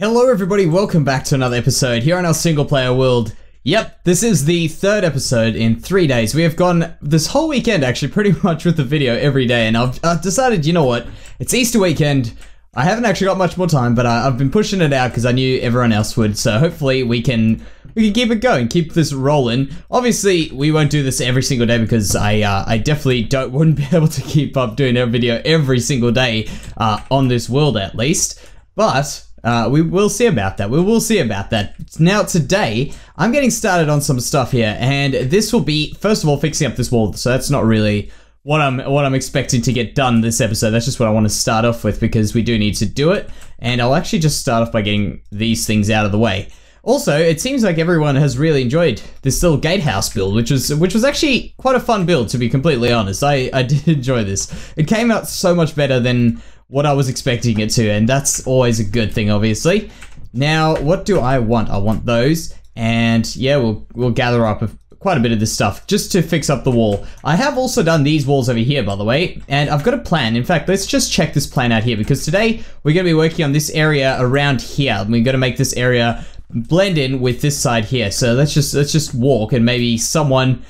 Hello everybody, welcome back to another episode here on our single player world. Yep, this is the third episode in 3 days. We have gone this whole weekend actually pretty much with the video every day, and I've decided, you know what, it's Easter weekend. I haven't actually got much more time, but I've been pushing it out because I knew everyone else would, so hopefully we can keep it going, keep this rolling. Obviously, we won't do this every single day because I definitely wouldn't be able to keep up doing a video every single day on this world at least, but we will see about that. We will see about that. Now today, I'm getting started on some stuff here, and this will be, first of all, fixing up this wall, so that's not really what I'm expecting to get done this episode. That's just what I want to start off with because we do need to do it, and I'll actually just start off by getting these things out of the way. Also, it seems like everyone has really enjoyed this little gatehouse build, which was actually quite a fun build, to be completely honest. I did enjoy this. It came out so much better than what I was expecting it to, and that's always a good thing, obviously. Now, what do I want? I want those, and yeah, we'll gather up quite a bit of this stuff just to fix up the wall. I have also done these walls over here, by the way, and I've got a plan. In fact, let's just check this plan out here, because today we're going to be working on this area around here. We're going to make this area blend in with this side here. So let's just walk, and maybe someone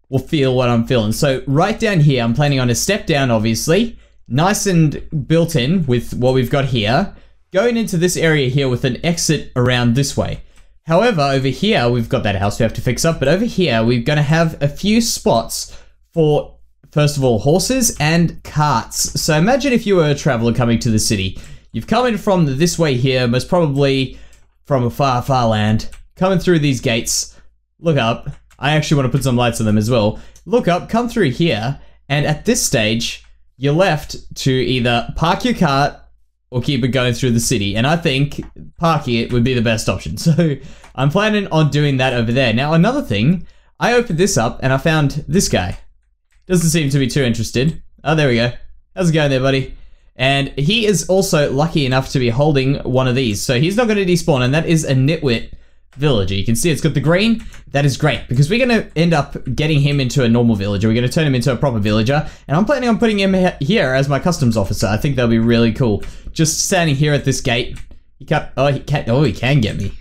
will feel what I'm feeling. So right down here, I'm planning on a step down, obviously, nice and built in with what we've got here, going into this area here with an exit around this way. However, over here, we've got that house we have to fix up, but over here, we're going to have a few spots for, first of all, horses and carts. So imagine if you were a traveler coming to the city. You've come in from this way here, most probably from a far, far land, coming through these gates. Look up. I actually want to put some lights on them as well. Look up, come through here, and at this stage, you're left to either park your cart or keep it going through the city, and I think parking it would be the best option. So I'm planning on doing that over there. Now, another thing, I opened this up and I found this guy. Doesn't seem to be too interested. Oh, there we go. How's it going there, buddy? And he is also lucky enough to be holding one of these, so he's not going to despawn, and that is a nitwit villager. You can see it's got the green. That is great, because we're going to end up getting him into a normal villager. We're going to turn him into a proper villager, and I'm planning on putting him here as my customs officer. I think that'll be really cool. Just standing here at this gate. He can't, he can get me.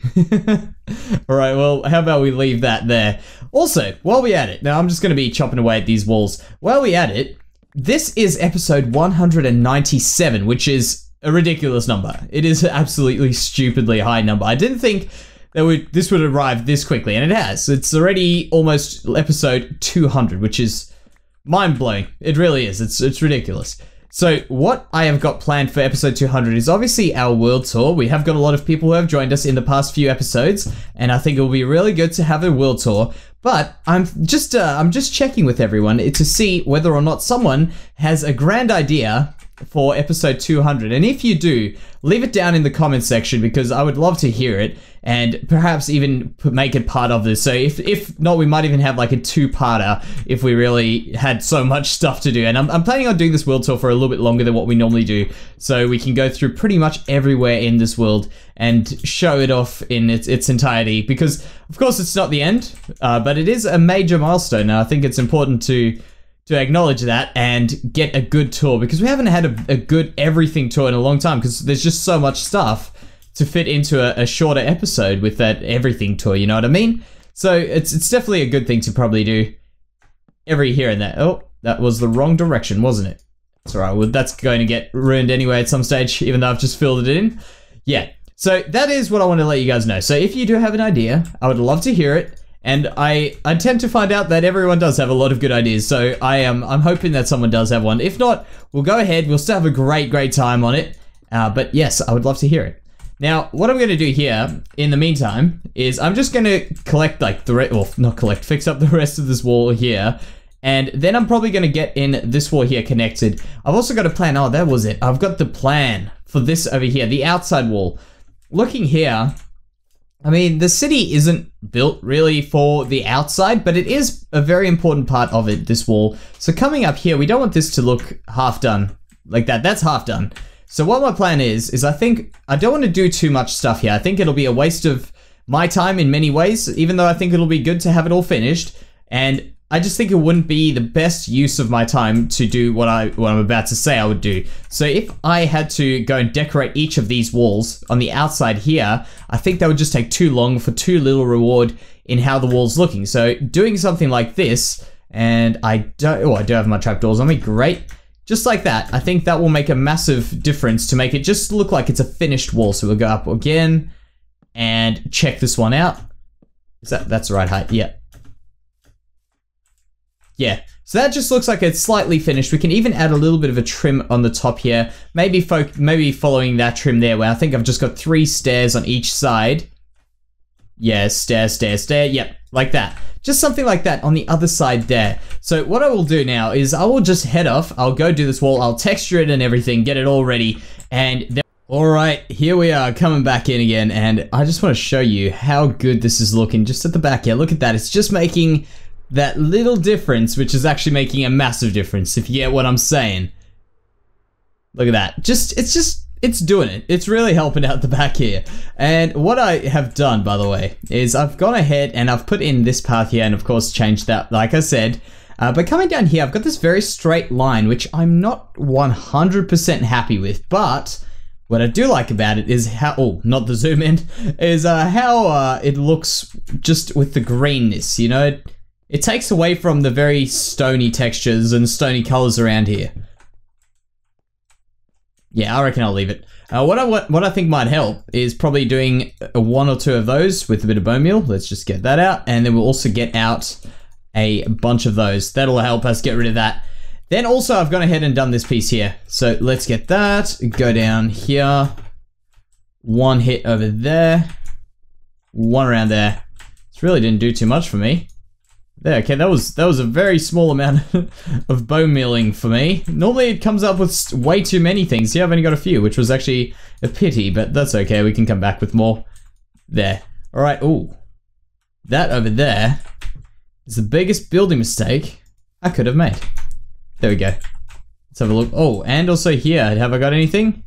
Alright, well, how about we leave that there. Also, while we're at it, now I'm just going to be chopping away at these walls. While we're at it, this is episode 197, which is a ridiculous number. It is an absolutely stupidly high number. I didn't think that this would arrive this quickly, and it has. It's already almost episode 200, which is mind-blowing. It really is. It's ridiculous. So what I have got planned for episode 200 is obviously our world tour. We have got a lot of people who have joined us in the past few episodes, and I think it will be really good to have a world tour. But I'm just checking with everyone to see whether or not someone has a grand idea for episode 200, and if you do, leave it down in the comment section, because I would love to hear it, and perhaps even make it part of this. So if not, we might even have like a two-parter if we really had so much stuff to do. And I'm planning on doing this world tour for a little bit longer than what we normally do, so we can go through pretty much everywhere in this world and show it off in its entirety, because of course it's not the end, but it is a major milestone, and I think it's important to acknowledge that and get a good tour, because we haven't had a good everything tour in a long time, because there's just so much stuff to fit into a shorter episode with that everything tour, you know what I mean? So it's definitely a good thing to probably do every here and there. Oh, that was the wrong direction, wasn't it? It's alright, well, that's going to get ruined anyway at some stage, even though I've just filled it in. Yeah, so that is what I want to let you guys know. So if you do have an idea, I would love to hear it. And I tend to find out that everyone does have a lot of good ideas, so I'm hoping that someone does have one. If not, we'll go ahead, we'll still have a great time on it. But yes, I would love to hear it. Now, what I'm going to do here, in the meantime, is I'm just going to collect like fix up the rest of this wall here. And then I'm probably going to get in this wall here connected. I've also got a plan. Oh, that was it. I've got the plan for this over here, the outside wall. Looking here, I mean, the city isn't built really for the outside, but it is a very important part of it, this wall. So coming up here, we don't want this to look half done like that. That's half done. So what my plan is I think I don't want to do too much stuff here. I think it'll be a waste of my time in many ways, even though I think it'll be good to have it all finished. And I just think it wouldn't be the best use of my time to do what I'm about to say I would do. So if I had to go and decorate each of these walls on the outside here, I think that would just take too long for too little reward in how the wall's looking. So doing something like this, and I do have my trapdoors on me, great. Just like that, I think that will make a massive difference to make it just look like it's a finished wall. So we'll go up again and check this one out. That's the right height? Yeah. Yeah, so that just looks like it's slightly finished. We can even add a little bit of a trim on the top here. Maybe following that trim there, where I think I've just got 3 stairs on each side. Yeah, stair, yep, like that. Just something like that on the other side there. So what I will do now is I will just head off. I'll go do this wall. I'll texture it and everything, get it all ready. And then, all right, here we are coming back in again. And I just want to show you how good this is looking just at the back here. Look at that. It's just making that little difference, which is actually making a massive difference, if you get what I'm saying. Look at that. It's doing it. It's really helping out the back here. And what I have done, by the way, is I've gone ahead and I've put in this path here and of course changed that, like I said. But coming down here, I've got this very straight line, which I'm not 100% happy with. But what I do like about it is how, not the zoom in, is how it looks just with the greenness, you know? It takes away from the very stony textures and stony colors around here. Yeah, I reckon I'll leave it. What I think might help is probably doing 1 or 2 of those with a bit of bone meal. Let's just get that out. And then we'll also get out a bunch of those. That'll help us get rid of that. Then also I've gone ahead and done this piece here. So let's get that. Go down here. 1 hit over there. 1 around there. This really didn't do too much for me. There, okay, that was a very small amount of bone mealing for me. Normally it comes up with way too many things. Yeah, I've only got a few, which was actually a pity, but that's okay. We can come back with more. There. All right, ooh. That over there is the biggest building mistake I could have made. There we go. Let's have a look. Oh, and also here, have I got anything?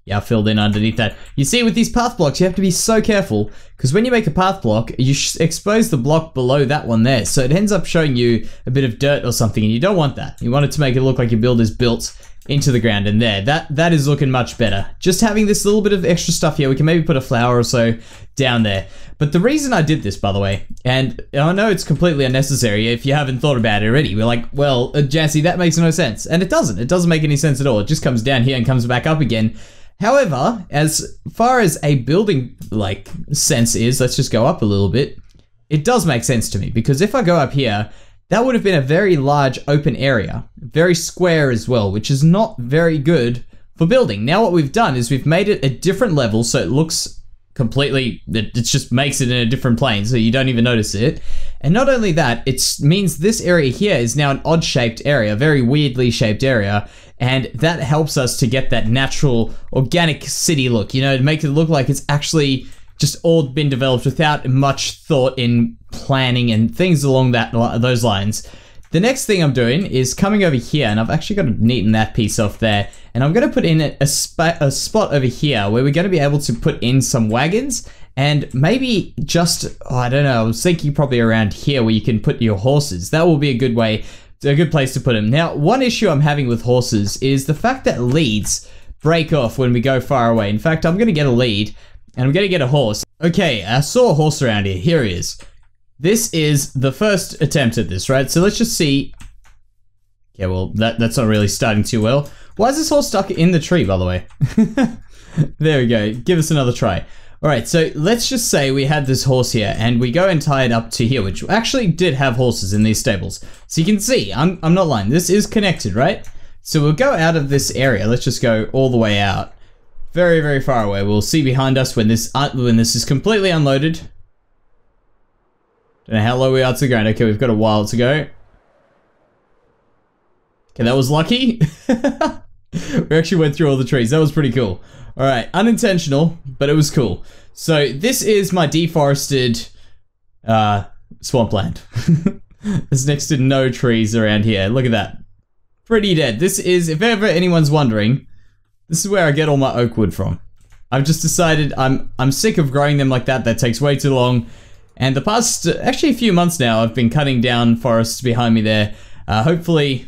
Yeah, I filled in underneath that. You see, with these path blocks, you have to be so careful, because when you make a path block, you expose the block below that one there, so it ends up showing you a bit of dirt or something, and you don't want that. You want it to make it look like your build is built into the ground, and there, that is looking much better. Just having this little bit of extra stuff here, we can maybe put a flower or so down there. But the reason I did this, by the way, and I know it's completely unnecessary if you haven't thought about it already. We're like, well, Jansey, that makes no sense. And it doesn't. It doesn't make any sense at all. It just comes down here and comes back up again. However, as far as a building, like, sense is, let's just go up a little bit. It does make sense to me, because if I go up here, that would have been a very large open area, very square as well, which is not very good for building. Now what we've done is we've made it a different level, so it looks completely, it just makes it in a different plane, so you don't even notice it. And not only that, it means this area here is now an odd-shaped area, very weirdly shaped area, and that helps us to get that natural, organic city look, you know, to make it look like it's actually just all been developed without much thought in planning and things along those lines. The next thing I'm doing is coming over here, and I've actually got to neaten that piece off there, and I'm going to put in a spot over here where we're going to be able to put in some wagons, and maybe just, I don't know, I was thinking probably around here where you can put your horses. That will be a good way, a good place to put them. Now, one issue I'm having with horses is the fact that leads break off when we go far away. In fact, I'm going to get a lead, and I'm going to get a horse. Okay, I saw a horse around here. Here he is. This is the first attempt at this, right? So let's just see. Okay, well, that's not really starting too well. Why is this horse stuck in the tree, by the way? There we go. Give us another try. All right, so let's just say we had this horse here, and we go and tie it up to here, which actually did have horses in these stables. So you can see, I'm not lying. This is connected, right? So we'll go out of this area. Let's just go all the way out. Very, very far away. We'll see behind us when this is completely unloaded. Don't know how low we are to the ground. Okay, we've got a while to go. Okay, that was lucky. We actually went through all the trees. That was pretty cool. All right, unintentional, but it was cool. So this is my deforested swampland. There's next to no trees around here. Look at that. Pretty dead. This is, if ever anyone's wondering, this is where I get all my oak wood from. I've just decided I'm sick of growing them like that. That takes way too long. And the past, actually a few months now, I've been cutting down forests behind me there. Hopefully,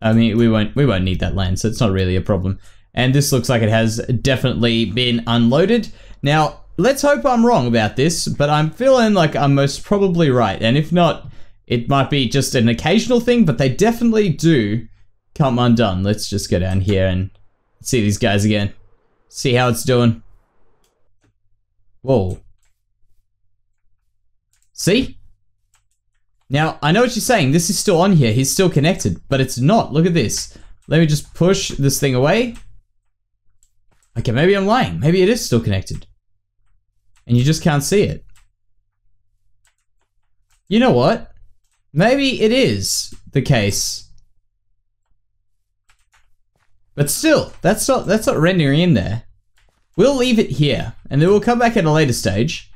I mean, we won't need that land, so it's not really a problem. And this looks like it has definitely been unloaded. Now, let's hope I'm wrong about this, but I'm feeling like I'm most probably right. And if not, it might be just an occasional thing, but they definitely do come undone. Let's just go down here and see these guys again. See how it's doing. Whoa. See? Now, I know what you're saying. This is still on here. He's still connected, but it's not. Look at this. Let me just push this thing away. Okay, maybe I'm lying. Maybe it is still connected. And you just can't see it. You know what? Maybe it is the case. But still, that's not rendering in there. We'll leave it here, and then we'll come back at a later stage.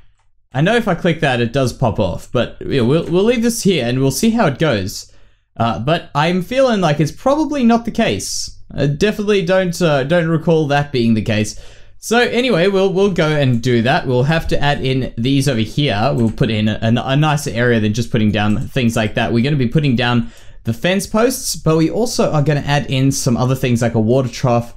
I know if I click that, it does pop off, but yeah, we'll leave this here and we'll see how it goes. But I'm feeling like it's probably not the case. I definitely don't recall that being the case. So anyway, we'll go and do that. We'll have to add in these over here. We'll put in a nicer area than just putting down things like that. We're going to be putting down the fence posts, but we also are going to add in some other things like a water trough,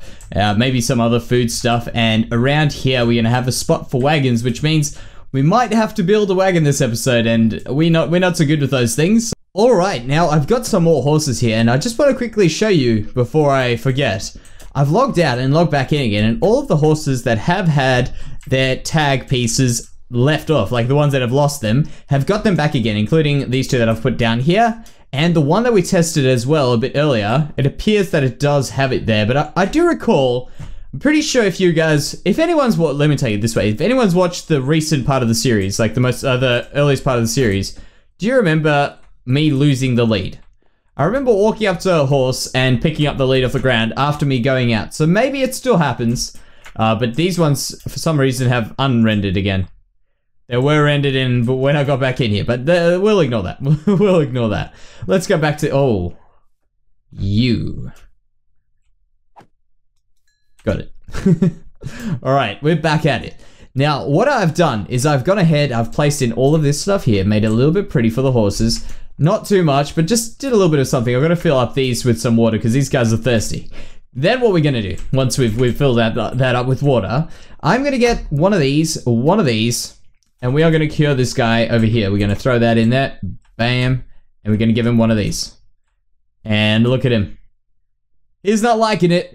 maybe some other food stuff, and around here we're going to have a spot for wagons, which means we might have to build a wagon this episode, and we're not so good with those things. Alright, now I've got some more horses here, and I just want to quickly show you before I forget. I've logged out and logged back in again, and all of the horses that have had their tag pieces left off, like the ones that have lost them, have got them back again, including these two that I've put down here, and the one that we tested as well a bit earlier. It appears that it does have it there, but I do recall... I'm pretty sure if you guys, if anyone's let me tell you this way, if anyone's watched the recent part of the series, like the earliest part of the series, do you remember me losing the lead? I remember walking up to a horse and picking up the lead off the ground after me going out. So maybe it still happens, but these ones, for some reason, have unrendered again. They were rendered in but when I got back in here, but we'll ignore that. We'll ignore that. Let's go back to, oh, you. Got it. Alright, we're back at it. Now, what I've done is I've gone ahead, I've placed in all of this stuff here, made it a little bit pretty for the horses. Not too much, but just did a little bit of something. I'm going to fill up these with some water because these guys are thirsty. Then what we're going to do, once we've filled that up with water, I'm going to get one of these, and we are going to cure this guy over here. We're going to throw that in there, bam, and we're going to give him one of these. And look at him. He's not liking it.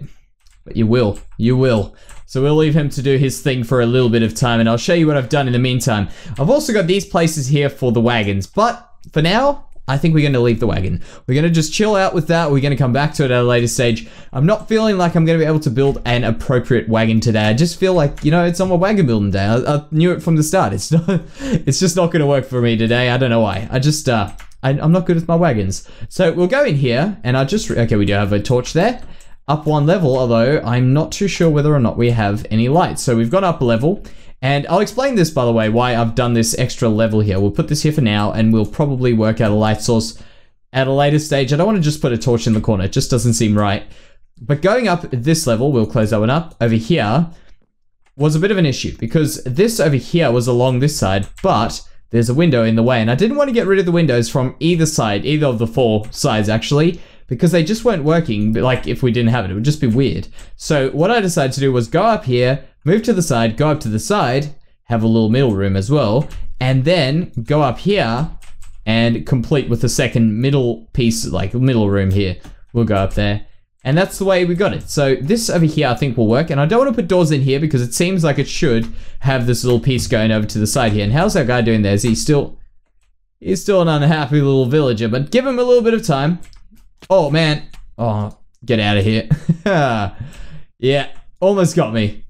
But you will. You will. So we'll leave him to do his thing for a little bit of time, and I'll show you what I've done in the meantime. I've also got these places here for the wagons, but for now, I think we're going to leave the wagon. We're going to just chill out with that. We're going to come back to it at a later stage. I'm not feeling like I'm going to be able to build an appropriate wagon today. I just feel like, you know, it's on my wagon building day. I knew it from the start. It's just not going to work for me today. I don't know why. I'm not good with my wagons. So we'll go in here, and okay, we do have a torch there. Up one level, although I'm not too sure whether or not we have any lights. So we've gone up a level, and I'll explain this, by the way, why I've done this extra level here. We'll put this here for now, and we'll probably work out a light source at a later stage. I don't want to just put a torch in the corner. It just doesn't seem right. But going up this level, we'll close that one up. Over here was a bit of an issue, because this over here was along this side, but there's a window in the way, and I didn't want to get rid of the windows from either side, either of the four sides, actually, because they just weren't working. Like, if we didn't have it would just be weird. So what I decided to do was go up here, move to the side, go up to the side, have a little middle room as well, and then go up here and complete with the second middle piece, like middle room here. We'll go up there, and that's the way we got it. So this over here I think will work, and I don't want to put doors in here because it seems like it should have this little piece going over to the side here. And how's that guy doing there? Is he still... He's still an unhappy little villager, but give him a little bit of time. Oh, man. Oh, get out of here. Yeah, almost got me.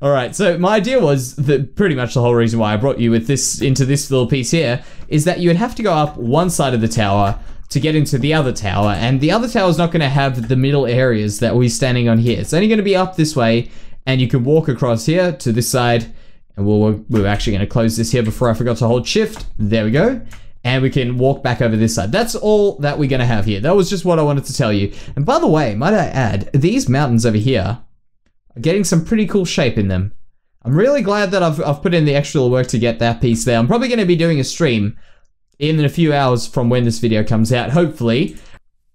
Alright, so my idea was that pretty much the whole reason why I brought you with this into this little piece here is that you would have to go up one side of the tower to get into the other tower, and the other tower is not going to have the middle areas that we're standing on here. It's only going to be up this way, and you can walk across here to this side, and we're actually going to close this here before I forgot to hold shift. There we go. And we can walk back over this side. That's all that we're going to have here. That was just what I wanted to tell you. And by the way, might I add, these mountains over here are getting some pretty cool shape in them. I'm really glad that I've put in the extra work to get that piece there. I'm probably going to be doing a stream in a few hours from when this video comes out, hopefully.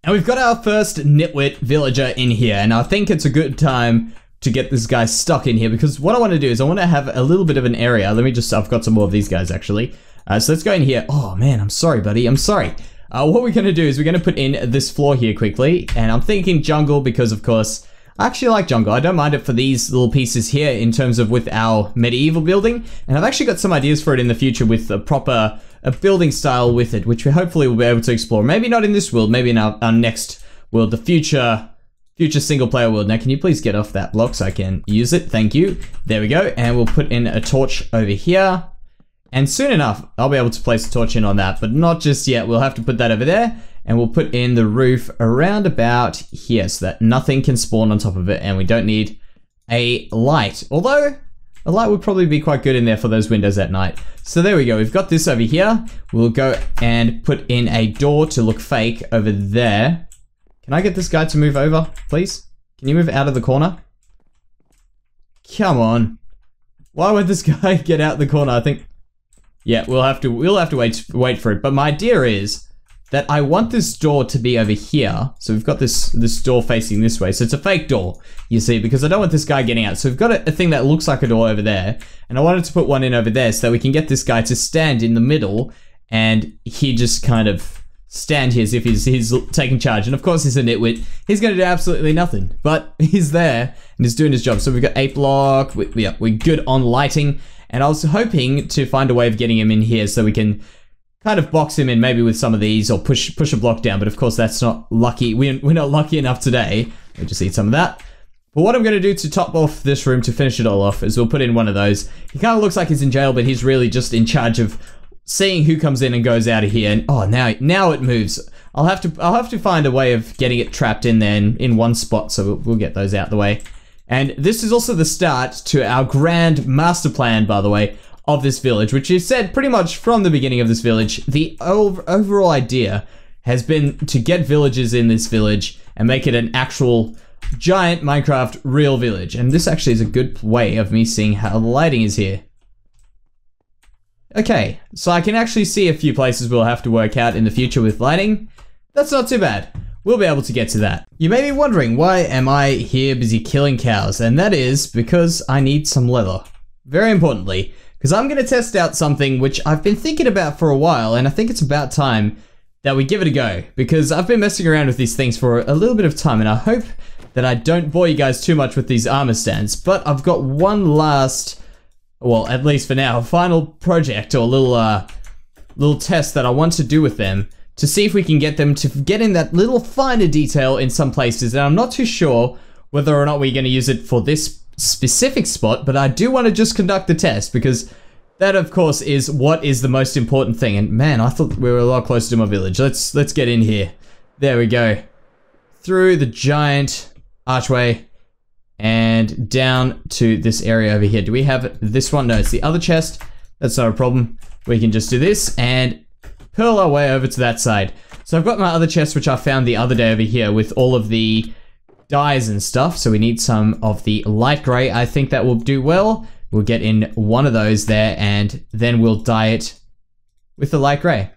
And we've got our first nitwit villager in here, and I think it's a good time to get this guy stuck in here, because what I want to do is I want to have a little bit of an area. I've got some more of these guys, actually. So let's go in here. Oh, man, I'm sorry, buddy. I'm sorry. What we're going to do is we're going to put in this floor here quickly, and I'm thinking jungle because, of course, I actually like jungle. I don't mind it for these little pieces here in terms of with our medieval building, and I've actually got some ideas for it in the future with a proper building style with it, which we hopefully will be able to explore. Maybe not in this world, maybe in our next world, the future single player world. Now, can you please get off that block so I can use it? Thank you. There we go. And we'll put in a torch over here. And soon enough, I'll be able to place a torch in on that, but not just yet. We'll have to put that over there. And we'll put in the roof around about here so that nothing can spawn on top of it. And we don't need a light. Although, a light would probably be quite good in there for those windows at night. So there we go. We've got this over here. We'll go and put in a door to look fake over there. Can I get this guy to move over, please? Can you move out of the corner? Come on. Why would this guy get out the corner? I think... Yeah, we'll have to wait for it. But my idea is that I want this door to be over here. So we've got this door facing this way. So it's a fake door, you see, because I don't want this guy getting out. So we've got a thing that looks like a door over there. And I wanted to put one in over there so that we can get this guy to stand in the middle. And he just kind of stand here as if he's taking charge. And of course he's a nitwit. He's going to do absolutely nothing. But he's there and he's doing his job. So we've got 8 block. We're good on lighting. And I was hoping to find a way of getting him in here so we can kind of box him in maybe with some of these or push a block down. But of course that's not lucky. We're not lucky enough today. We'll just eat some of that. But what I'm going to do to top off this room to finish it all off is we'll put in one of those. He kind of looks like he's in jail, but he's really just in charge of seeing who comes in and goes out of here. And oh, now it moves. I'll have to find a way of getting it trapped in there in one spot. So we'll get those out the way. And this is also the start to our grand master plan, by the way, of this village, which is said pretty much from the beginning of this village. The overall idea has been to get villagers in this village and make it an actual giant Minecraft real village. And this actually is a good way of me seeing how the lighting is here. Okay, so I can actually see a few places we'll have to work out in the future with lighting. That's not too bad. We'll be able to get to that. You may be wondering, why am I here busy killing cows? And that is because I need some leather. Very importantly, because I'm going to test out something which I've been thinking about for a while, and I think it's about time that we give it a go. Because I've been messing around with these things for a little bit of time, and I hope that I don't bore you guys too much with these armor stands. But I've got one last, well, at least for now, final project or little test that I want to do with them, to see if we can get them to get in that little finer detail in some places. And I'm not too sure whether or not we're going to use it for this specific spot, but I do want to just conduct the test, because that, of course, is what is the most important thing. And man, I thought we were a lot closer to my village. Let's get in here. There we go. Through the giant archway and down to this area over here. Do we have this one? No, it's the other chest. That's not a problem. We can just do this and pearl our way over to that side. So I've got my other chest, which I found the other day over here with all of the dyes and stuff. So we need some of the light gray. I think that will do well. We'll get in one of those there, and then we'll dye it with the light gray.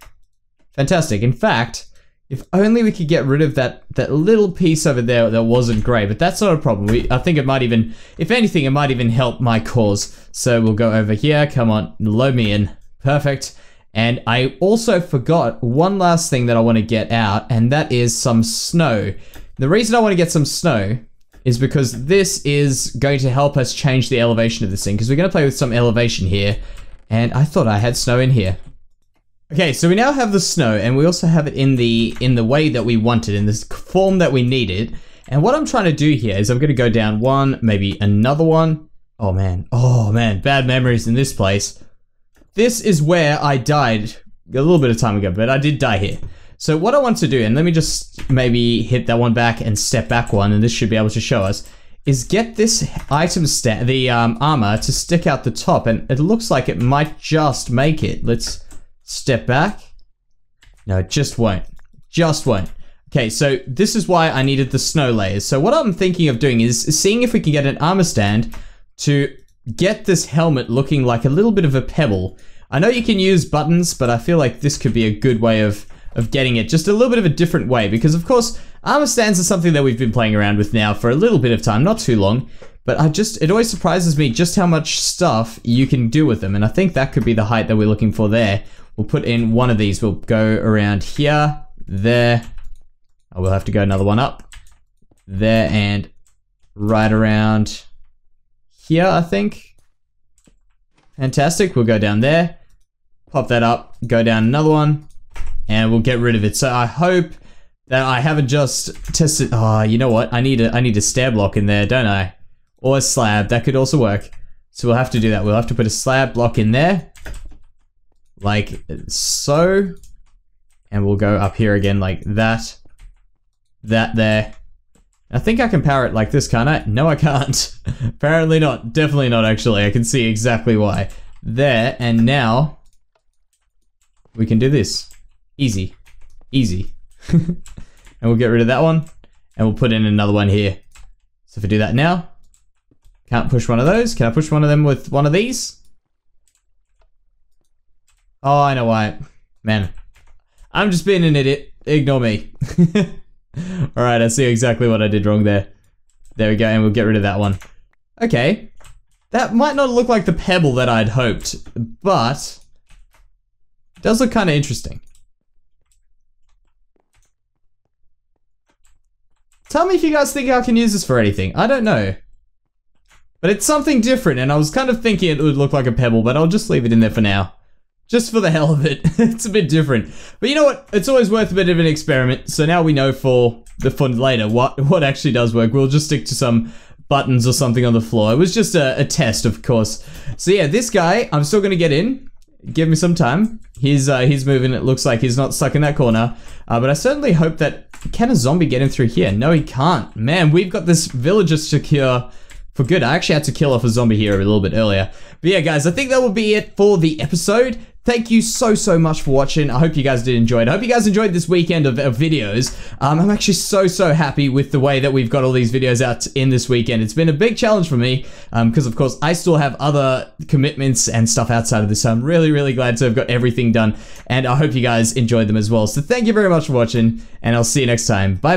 Fantastic. In fact, if only we could get rid of that little piece over there that wasn't gray, but that's not a problem. I think it might even, if anything, it might even help my cause. So we'll go over here. Come on, load me in. Perfect. And I also forgot one last thing that I want to get out, and that is some snow. The reason I want to get some snow is because this is going to help us change the elevation of this thing, because we're going to play with some elevation here, and I thought I had snow in here. Okay, so we now have the snow, and we also have it in the way that we want it, in this form that we need it. And what I'm trying to do here is I'm going to go down one, maybe another one. Oh man, bad memories in this place. This is where I died a little bit of time ago, but I did die here. So what I want to do, and let me just maybe hit that one back and step back one, and this should be able to show us, is get this item stand, the armor, to stick out the top, and it looks like it might just make it. Let's step back. No, it just won't. Just won't. Okay, so this is why I needed the snow layers. So what I'm thinking of doing is seeing if we can get an armor stand to get this helmet looking like a little bit of a pebble. I know you can use buttons, but I feel like this could be a good way of getting it just a little bit of a different way, because of course armor stands are something that we've been playing around with now for a little bit of time, not too long, but it always surprises me just how much stuff you can do with them, and I think that could be the height that we're looking for there. We'll put in one of these. We'll go around here, there. Oh, we'll have to go another one up, there, and right around here, I think. Fantastic. We'll go down there, pop that up, go down another one, and we'll get rid of it. So I hope that I haven't just tested. Oh, you know what? I need a stair block in there, don't I? Or a slab. That could also work. So we'll have to do that. We'll have to put a slab block in there, like so, and we'll go up here again like that. That there. I think I can power it like this, can't I? No, I can't. Apparently not. Definitely not, actually. I can see exactly why. There, and now we can do this. Easy. Easy. And we'll get rid of that one, and we'll put in another one here. So if I do that now, can't push one of those. Can I push one of them with one of these? Oh, I know why. Man, I'm just being an idiot. Ignore me. Alright, I see exactly what I did wrong there. There we go, and we'll get rid of that one. Okay. That might not look like the pebble that I'd hoped, but it does look kind of interesting. Tell me if you guys think I can use this for anything. I don't know. But it's something different, and I was kind of thinking it would look like a pebble, but I'll just leave it in there for now. Just for the hell of it. It's a bit different. But you know what? It's always worth a bit of an experiment. So now we know for later what actually does work. We'll just stick to some buttons or something on the floor. It was just a test, of course. So yeah, this guy, I'm still gonna get in. Give me some time. He's moving. It looks like he's not stuck in that corner. But I certainly hope that... Can a zombie get him through here? No, he can't. Man, we've got this villager secure for good. I actually had to kill off a zombie here a little bit earlier. But yeah, guys, I think that will be it for the episode. Thank you so much for watching. I hope you guys did enjoy it. I hope you guys enjoyed this weekend of videos. I'm actually so happy with the way that we've got all these videos out in this weekend. It's been a big challenge for me because, of course, I still have other commitments and stuff outside of this. So I'm really glad to have got everything done. And I hope you guys enjoyed them as well. So thank you very much for watching, and I'll see you next time. Bye.